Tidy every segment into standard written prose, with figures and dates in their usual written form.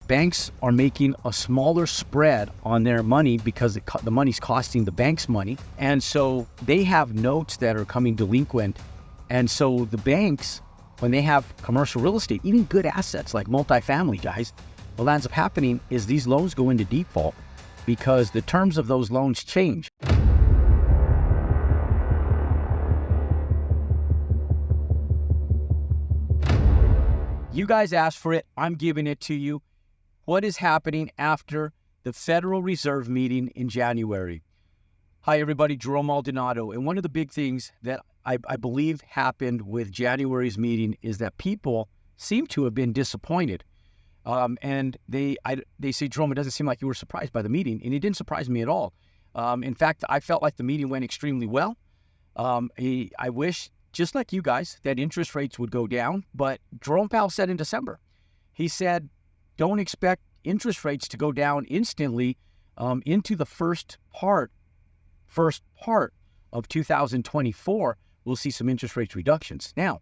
banks are making a smaller spread on their money because the money's costing the banks money. And so they have notes that are coming delinquent. And so the banks, when they have commercial real estate, even good assets like multifamily, guys, what ends up happening is these loans go into default because the terms of those loans change. You guys asked for it. I'm giving it to you. What is happening after the Federal Reserve meeting in January? Hi, everybody. Jerome Maldonado. And one of the big things that I believe happened with January's meeting is that people seem to have been disappointed. And they say, Jerome, it doesn't seem like you were surprised by the meeting. And it didn't surprise me at all. In fact, I felt like the meeting went extremely well. I wish, just like you guys, that interest rates would go down. But Jerome Powell said in December, he said, don't expect interest rates to go down instantly into the first part of 2024. We'll see some interest rate reductions. Now,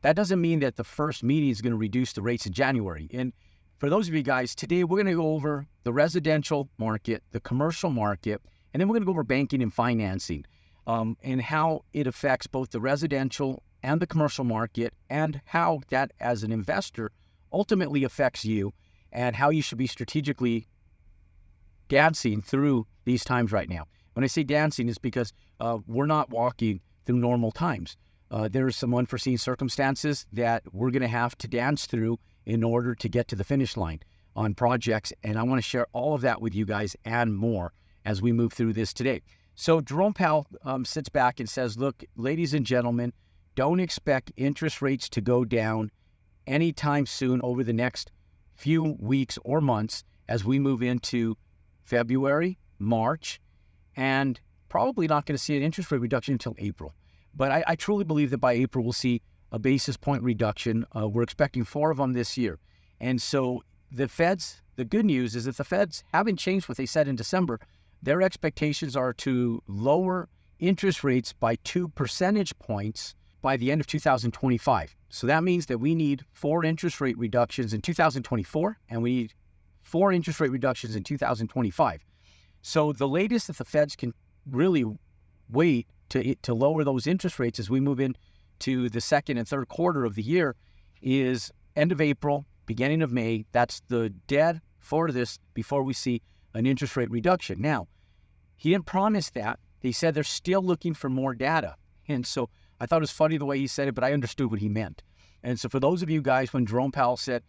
that doesn't mean that the first meeting is going to reduce the rates in January. And for those of you guys, today we're going to go over the residential market, the commercial market, and then we're going to go over banking and financing and how it affects both the residential and the commercial market and how that, as an investor, ultimately affects you and how you should be strategically dancing through these times right now. When I say dancing, it's because we're not walking through normal times. There are some unforeseen circumstances that we're going to have to dance through in order to get to the finish line on projects. And I want to share all of that with you guys and more as we move through this today. So Jerome Powell sits back and says, look, ladies and gentlemen, don't expect interest rates to go down anytime soon over the next few weeks or months as we move into February, March, and probably not going to see an interest rate reduction until April. But I truly believe that by April, we'll see a basis point reduction. We're expecting 4 of them this year. And so the good news is that the Feds haven't changed what they said in December. Their expectations are to lower interest rates by 2 percentage points by the end of 2025. So that means that we need 4 interest rate reductions in 2024, and we need 4 interest rate reductions in 2025. So the latest that the Feds can really wait to lower those interest rates as we move into the second and third quarter of the year is end of April, beginning of May. That's the dead for this before we see an interest rate reduction. Now, he didn't promise that. They said they're still looking for more data. And so I thought it was funny the way he said it, but I understood what he meant. And so for those of you guys, when Jerome Powell said,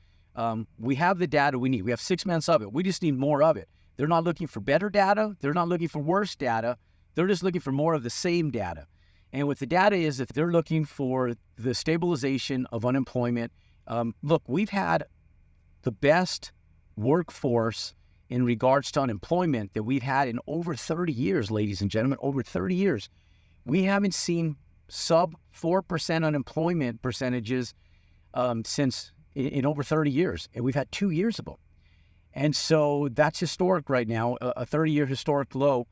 we have the data we need, we have 6 months of it, we just need more of it. They're not looking for better data. They're not looking for worse data. They're just looking for more of the same data. And what the data is, that they're looking for the stabilization of unemployment. Look, we've had the best workforce in regards to unemployment that we've had in over 30 years, ladies and gentlemen, over 30 years. We haven't seen sub 4% unemployment percentages since in over 30 years. And we've had 2 years of them. And so that's historic right now, a 30-year historic low.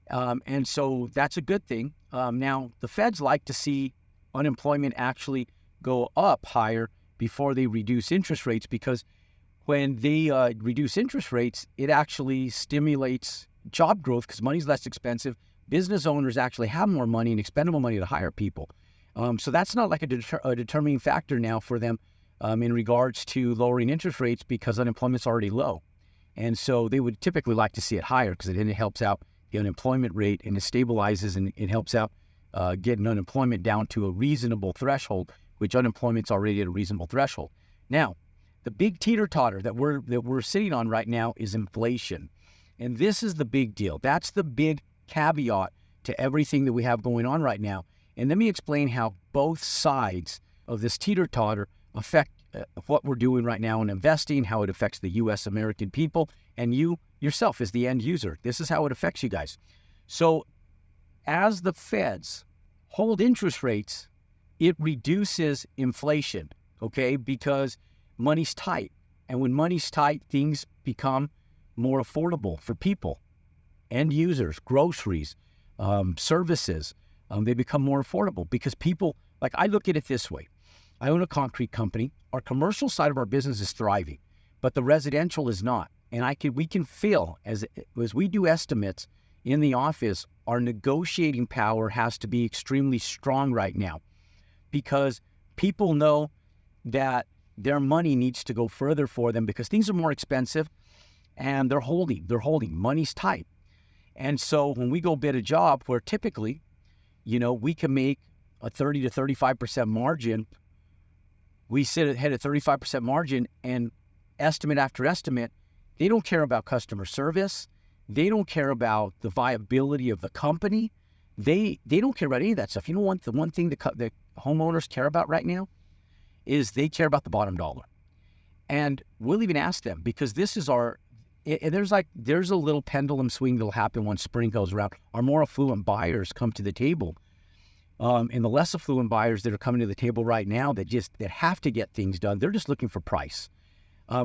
And so that's a good thing. Now, the Feds like to see unemployment actually go up higher before they reduce interest rates, because when they reduce interest rates, it actually stimulates job growth because money's less expensive. Business owners actually have more money and expendable money to hire people. So that's not like a determining factor now for them in regards to lowering interest rates because unemployment's already low. And so they would typically like to see it higher because it helps out the unemployment rate and it stabilizes and it helps out getting unemployment down to a reasonable threshold, which unemployment's already at a reasonable threshold. Now, the big teeter-totter that we're sitting on right now is inflation. And this is the big deal. That's the big caveat to everything that we have going on right now. And let me explain how both sides of this teeter-totter affect what we're doing right now in investing, how it affects the U.S. American people, and you yourself as the end user. This is how it affects you guys. So as the Feds hold interest rates, it reduces inflation, okay? Because money's tight. And when money's tight, things become more affordable for people, end users, groceries, services. They become more affordable because people, like I look at it this way. I own a concrete company. Our commercial side of our business is thriving. but the residential is not. And we can feel as we do estimates in the office, our negotiating power has to be extremely strong right now, because people know that their money needs to go further for them because things are more expensive and they're holding. Money's tight. And so when we go bid a job where typically, we can make a 30 to 35% margin, we sit ahead at 35% margin, and estimate after estimate, they don't care about customer service. They don't care about the viability of the company. They don't care about any of that stuff. You know what? The one thing the homeowners care about right now is they care about the bottom dollar. And we'll even ask them, because this is there's a little pendulum swing that'll happen when spring goes around. Our more affluent buyers come to the table, and the less affluent buyers that are coming to the table right now that have to get things done, they're just looking for price.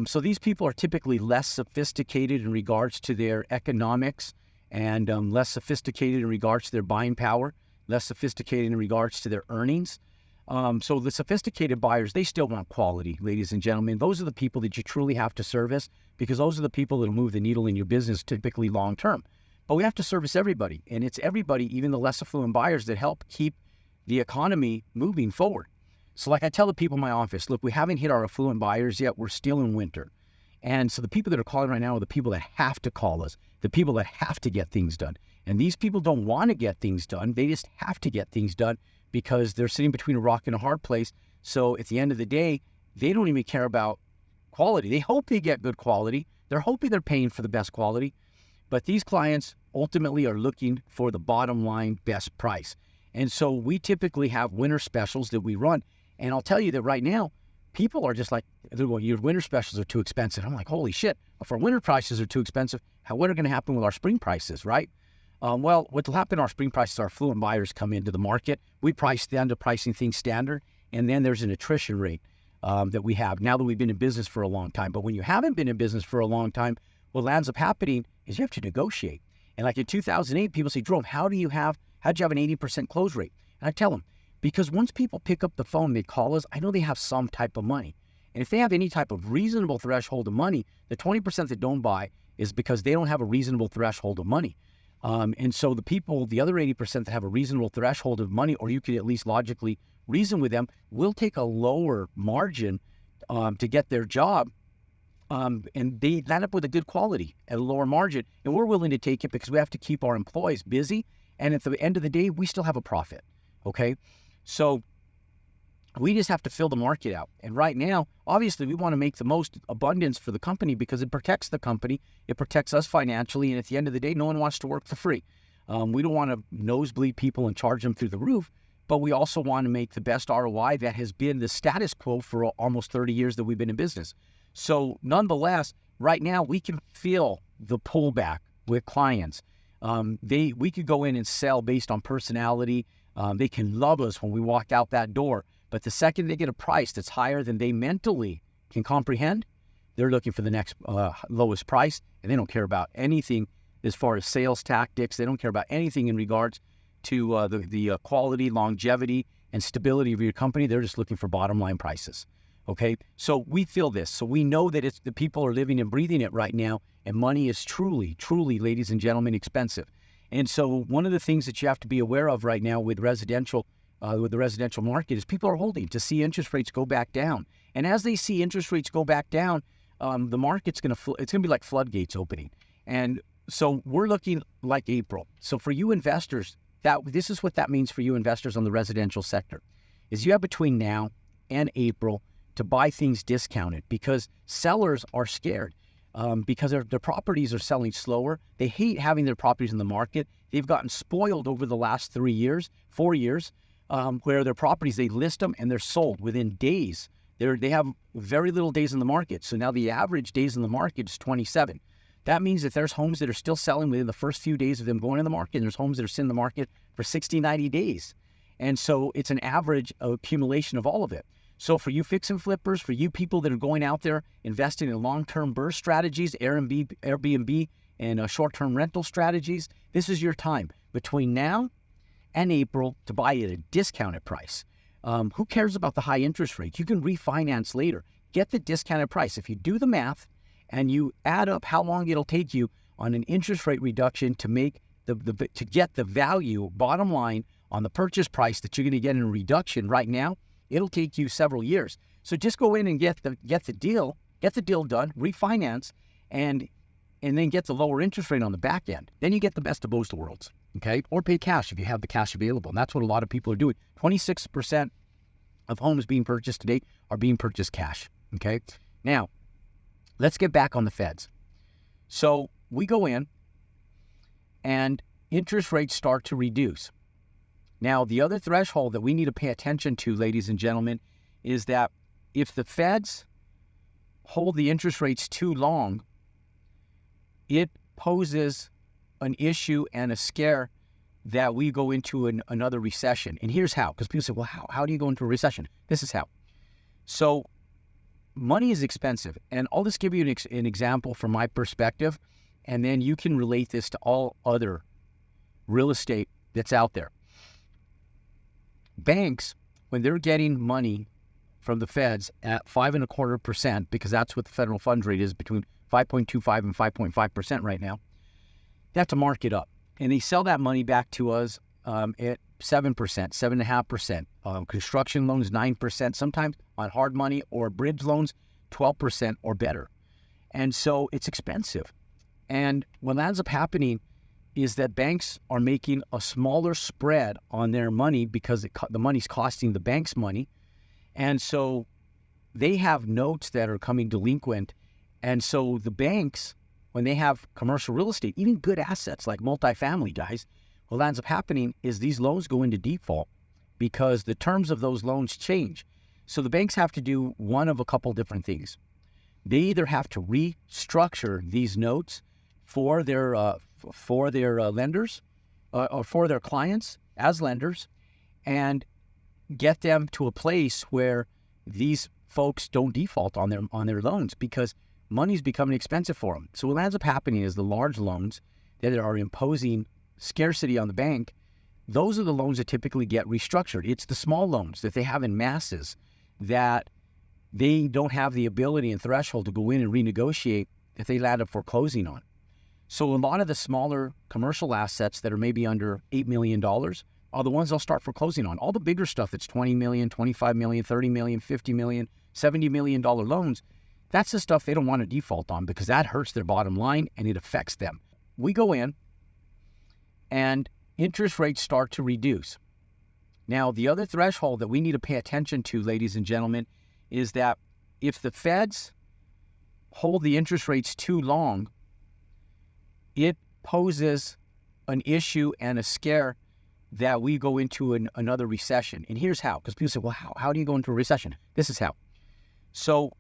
So these people are typically less sophisticated in regards to their economics, and less sophisticated in regards to their buying power, less sophisticated in regards to their earnings. So the sophisticated buyers, they still want quality, ladies and gentlemen. Those are the people that you truly have to service, because those are the people that will move the needle in your business typically long term. But we have to service everybody, and it's everybody, even the less affluent buyers, that help keep the economy moving forward. So like I tell the people in my office, look, we haven't hit our affluent buyers yet. We're still in winter. And so the people that are calling right now are the people that have to call us, the people that have to get things done. And these people don't want to get things done. They just have to get things done because they're sitting between a rock and a hard place. So at the end of the day, they don't even care about quality. They hope they get good quality. They're hoping they're paying for the best quality. But these clients ultimately are looking for the bottom line best price. And so we typically have winter specials that we run. And I'll tell you that right now, people are just like, they're going, your winter specials are too expensive. I'm like, holy shit, if our winter prices are too expensive, what are going to happen with our spring prices, right? Well, what will happen, our spring prices, our affluent buyers come into the market. We price down to pricing things standard. And then there's an attrition rate that we have now that we've been in business for a long time. But when you haven't been in business for a long time, what ends up happening is you have to negotiate. And like in 2008, people say, Jerome, how'd you have an 80% close rate? And I tell them, because once people pick up the phone, they call us, I know they have some type of money. And if they have any type of reasonable threshold of money, the 20% that don't buy is because they don't have a reasonable threshold of money. And so the other 80% that have a reasonable threshold of money, or you could at least logically reason with them, will take a lower margin to get their job. And they land up with a good quality at a lower margin. And we're willing to take it because we have to keep our employees busy. And at the end of the day, we still have a profit. Okay. So we just have to fill the market out. And right now, obviously, we want to make the most abundance for the company because it protects the company. It protects us financially. And at the end of the day, no one wants to work for free. We don't want to nosebleed people and charge them through the roof, but we also want to make the best ROI that has been the status quo for almost 30 years that we've been in business. So nonetheless, right now, we can feel the pullback with clients. We could go in and sell based on personality. They can love us when we walk out that door. But the second they get a price that's higher than they mentally can comprehend, they're looking for the next lowest price, and they don't care about anything as far as sales tactics. They don't care about anything in regards to the quality, longevity, and stability of your company. They're just looking for bottom line prices. Okay, so we feel this. So we know that it's the people are living and breathing it right now, and money is truly, truly, ladies and gentlemen, expensive. And so one of the things that you have to be aware of right now with the residential market is people are holding to see interest rates go back down. And as they see interest rates go back down, the market's it's going to be like floodgates opening. And so we're looking like April. So for you investors, this is what that means for you investors on the residential sector, is you have between now and April to buy things discounted because sellers are scared. Because their properties are selling slower. They hate having their properties in the market. They've gotten spoiled over the last 4 years, where their properties, they list them and they're sold within days. They have very little days in the market. So now the average days in the market is 27. That means that there's homes that are still selling within the first few days of them going in the market, and there's homes that are sitting in the market for 60, 90 days. And so it's an average accumulation of all of it. So for you fix and flippers, for you people that are going out there investing in long-term burst strategies, Airbnb and short-term rental strategies, this is your time between now and April to buy at a discounted price. Who cares about the high interest rates? You can refinance later. get the discounted price. If you do the math and you add up how long it'll take you on an interest rate reduction to make to get the value, bottom line, on the purchase price that you're going to get in a reduction right now, it'll take you several years. So just go in and get the deal done, refinance, and then get the lower interest rate on the back end. Then you get the best of both worlds, okay? Or pay cash if you have the cash available. And that's what a lot of people are doing. 26% of homes being purchased today are being purchased cash, okay? Now, let's get back on the feds. So we go in and interest rates start to reduce. Now, the other threshold that we need to pay attention to, ladies and gentlemen, is that if the feds hold the interest rates too long, it poses an issue and a scare that we go into another recession. And here's how, because people say, well, how do you go into a recession? This is how. So money is expensive. And I'll just give you an example from my perspective, and then you can relate this to all other real estate that's out there. Banks, when they're getting money from the feds at 5.25%, because that's what the federal funds rate is, between 5.25 and 5.5% right now, they have to mark it up. And they sell that money back to us at 7%, 7.5%. Construction loans, 9%. Sometimes on hard money or bridge loans, 12% or better. And so it's expensive. And what ends up happening is that banks are making a smaller spread on their money because the money's costing the banks money. And so they have notes that are coming delinquent. And so the banks, when they have commercial real estate, even good assets like multifamily, guys, what ends up happening is these loans go into default because the terms of those loans change. So the banks have to do one of a couple different things. They either have to restructure these notes for their lenders or for their clients as lenders and get them to a place where these folks don't default on their loans because money's becoming expensive for them. So what ends up happening is the large loans that are imposing scarcity on the bank, those are the loans that typically get restructured. It's the small loans that they have in masses that they don't have the ability and threshold to go in and renegotiate that they land up foreclosing on. So a lot of the smaller commercial assets that are maybe under $8 million are the ones they'll start foreclosing on. All the bigger stuff that's $20 million, $25 million, $30 million, $50 million, $70 million loans, that's the stuff they don't want to default on because that hurts their bottom line and it affects them. We go in and interest rates start to reduce. Now, the other threshold that we need to pay attention to, ladies and gentlemen, is that if the feds hold the interest rates too long, it poses an issue and a scare that we go into another recession. And here's how, because people say, well, how do you go into a recession? This is how. So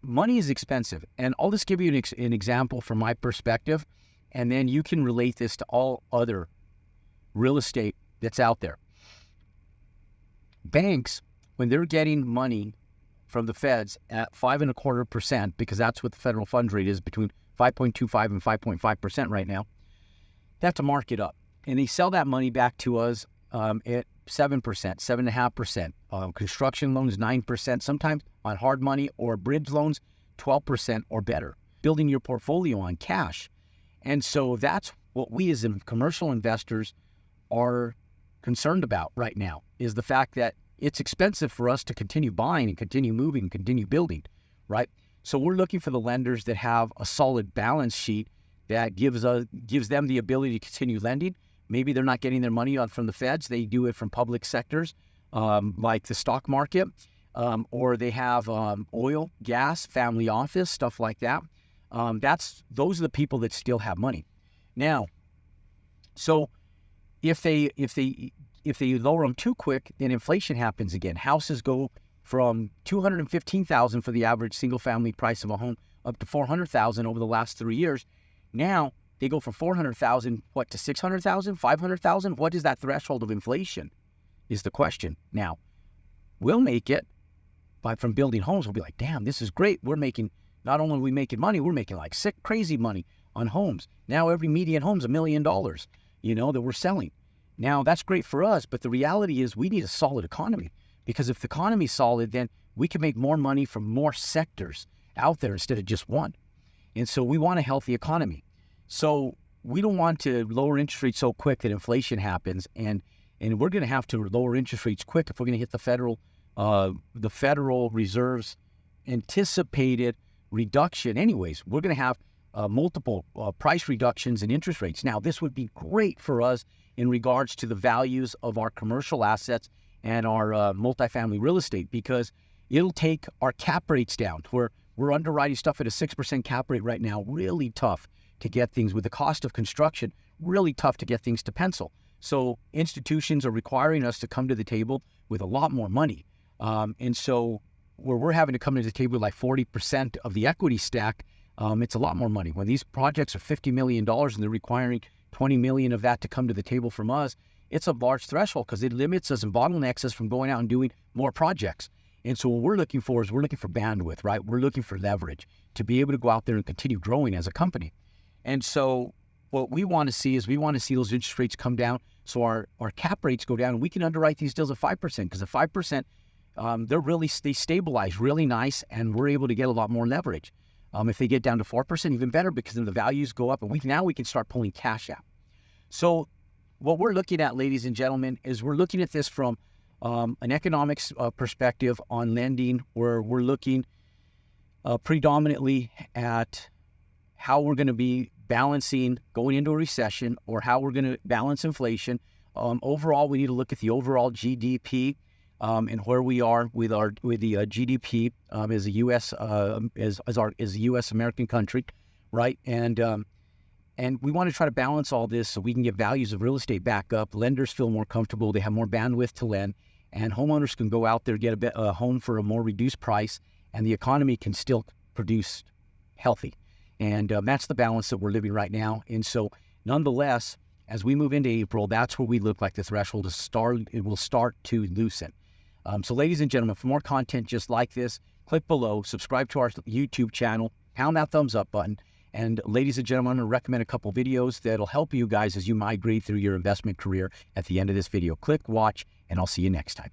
money is expensive. And I'll just give you an example from my perspective, and then you can relate this to all other real estate that's out there. Banks, when they're getting money from the feds at 5.25%, because that's what the federal funds rate is, between 5.25 and 5.5% right now, they have to mark it up. And they sell that money back to us at 7%, 7.5%. Construction loans, 9%. Sometimes on hard money or bridge loans, 12% or better. Building your portfolio on cash. And so that's what we as commercial investors are concerned about right now, is the fact that it's expensive for us to continue buying and continue moving and continue building, right? So we're looking for the lenders that have a solid balance sheet that gives them the ability to continue lending. Maybe they're not getting their money from the feds. They do it from public sectors like the stock market, or they have oil, gas, family office, stuff like that. Those are the people that still have money. Now, so if they lower them too quick, then inflation happens again. Houses go from $215,000 for the average single-family price of a home up to $400,000 over the last 3 years. Now they go from $400,000 to $600,000, $500,000. What is that threshold of inflation? Is the question. Now, we'll make it from building homes. We'll be like, damn, this is great. We're making, not only are we making money, we're making like sick, crazy money on homes. Now every median home's $1 million, that we're selling. Now that's great for us, but the reality is we need a solid economy, because if the economy's solid, then we can make more money from more sectors out there instead of just one. And so we want a healthy economy. So we don't want to lower interest rates so quick that inflation happens, and we're going to have to lower interest rates quick if we're going to hit the Federal Reserve's anticipated reduction. Anyways, we're going to have multiple price reductions in interest rates. Now, this would be great for us in regards to the values of our commercial assets and our multifamily real estate, because it'll take our cap rates down to where we're underwriting stuff at a 6% cap rate right now. Really tough to get things with the cost of construction, really tough to get things to pencil. So institutions are requiring us to come to the table with a lot more money. And so where we're having to come to the table with like 40% of the equity stack, it's a lot more money. When these projects are $50 million and they're requiring $20 million of that to come to the table from us, it's a large threshold because it limits us and bottlenecks us from going out and doing more projects. And so what we're looking for is we're looking for bandwidth, right? We're looking for leverage to be able to go out there and continue growing as a company. And so what we want to see is we want to see those interest rates come down so our cap rates go down and we can underwrite these deals at 5%, because at 5%, they stabilize really nice and we're able to get a lot more leverage. If they get down to 4%, even better, because then the values go up and we can start pulling cash out. So what we're looking at, ladies and gentlemen, is we're looking at this from an economics perspective on lending, where we're looking predominantly at how we're going to be balancing going into a recession, or how we're going to balance inflation. Overall, we need to look at the overall GDP and where we are with the GDP as a U.S. as a U.S. American country, right? And we want to try to balance all this so we can get values of real estate back up. Lenders feel more comfortable; they have more bandwidth to lend, and homeowners can go out there, get a home for a more reduced price, and the economy can still produce healthy. And that's the balance that we're living right now. And so, nonetheless, as we move into April, that's where we look like the threshold will start to loosen. So, ladies and gentlemen, for more content just like this, click below, subscribe to our YouTube channel, pound that thumbs up button. And ladies and gentlemen, I'm going to recommend a couple videos that'll help you guys as you migrate through your investment career at the end of this video. Click, watch, and I'll see you next time.